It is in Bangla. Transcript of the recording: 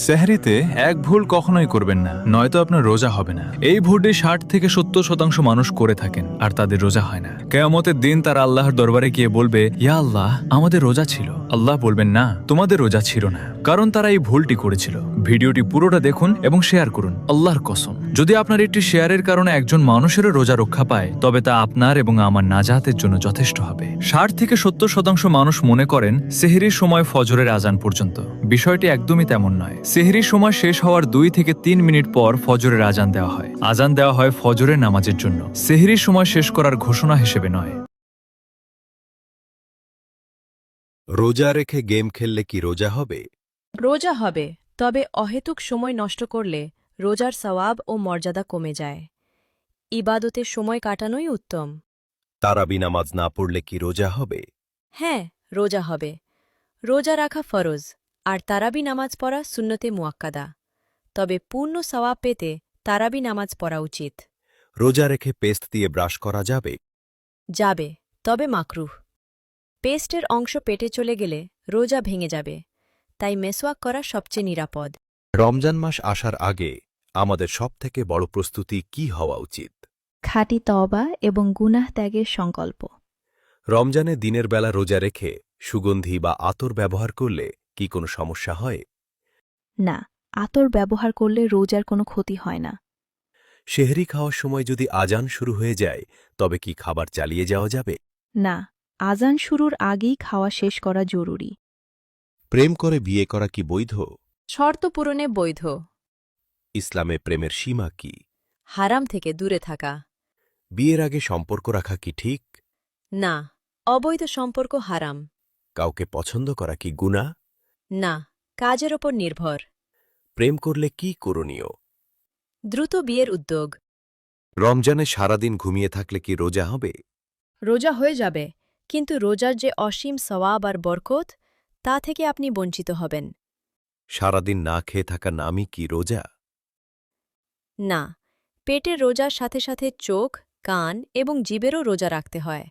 সেহরিতে এক ভুল কখনোই করবেন না, নয়তো আপনার রোজা হবে না। এই ভুলটি 60 থেকে 70% মানুষ করে থাকেন আর তাদের রোজা হয় না। কিয়ামতের দিন তারা আল্লাহর দরবারে গিয়ে বলবে, ইয়া আল্লাহ, আমাদের রোজা ছিল। আল্লাহ বলবেন, না, তোমাদের রোজা ছিল না, কারণ তারা এই ভুলটি করেছিল। ভিডিওটি পুরোটা দেখুন এবং শেয়ার করুন। আল্লাহর কসম, যদি আপনার একটি শেয়ারের কারণে একজন মানুষেরও রোজা রক্ষা পায়, তবে তা আপনার এবং আমার নাজাতের জন্য যথেষ্ট হবে। 60 থেকে 70% মানুষ মনে করেন সেহরির সময় ফজরের আজান পর্যন্ত। বিষয়টি একদমই তেমন নয়। সেহরির সময় শেষ হওয়ার 2 থেকে 3 মিনিট পর ফজরের আজান দেওয়া হয়। আজান দেওয়া হয় ফজরের নামাজের জন্য, সেহরির সময় শেষ করার ঘোষণা হিসেবে নয়। রোজা রেখে গেম খেললে কি রোজা হবে? রোজা হবে, তবে অহেতুক সময় নষ্ট করলে রোজার সওয়াব ও মর্যাদা কমে যায়। ইবাদতে সময় কাটানোই উত্তম। তারাবি নামাজ না পড়লে কি রোজা হবে? হ্যাঁ, রোজা হবে। রোজা রাখা ফরজ, আর তারাবি নামাজ পড়া সুন্নতে মুয়াক্কাদা। তবে পূর্ণ সওয়াব পেতে তারাবি নামাজ পড়া উচিত। রোজা রেখে পেস্ট দিয়ে ব্রাশ করা যাবে? যাবে, তবে মাকরুহ। পেস্টের অংশ পেটে চলে গেলে রোজা ভেঙে যাবে, তাই মেসওয়াক করা সবচেয়ে নিরাপদ। রমজান মাস আসার আগে আমাদের সবথেকে বড় প্রস্তুতি কি হওয়া উচিত? খাঁটি তওবা এবং গুনাহ ত্যাগের সংকল্প। রমজানে দিনের বেলা রোজা রেখে সুগন্ধি বা আতর ব্যবহার করলে কি কোনো সমস্যা হয়? না, আতর ব্যবহার করলে রোজার কোনো ক্ষতি হয় না। সেহরি খাওয়ার সময় যদি আজান শুরু হয়ে যায়, তবে কি খাবার চালিয়ে যাওয়া যাবে? না, আজান শুরুর আগেই খাওয়া শেষ করা জরুরি। প্রেম করে বিয়ে করা কি বৈধ? শর্ত পূরণে বৈধ। ইসলামে প্রেমের সীমা কি? হারাম থেকে দূরে থাকা। বিয়ের আগে সম্পর্ক রাখা কি ঠিক? না, অবৈধ সম্পর্ক হারাম। কাউকে পছন্দ করা কি গুনাহ? না, কাজের ওপর নির্ভর। প্রেম করলে কি করণীয়? দ্রুত বিয়ের উদ্যোগ। রমজানে সারাদিন ঘুমিয়ে থাকলে কি রোজা হবে? রোজা হয়ে যাবে, কিন্তু রোজার যে অসীম সওয়াব আর বরকত, তা থেকে আপনি বঞ্চিত হবেন। সারাদিন না খেয়ে থাকা নামই কি রোজা? না, পেটের রোজার সাথে সাথে চোখ, কান এবং জিভেরও রোজা রাখতে হয়।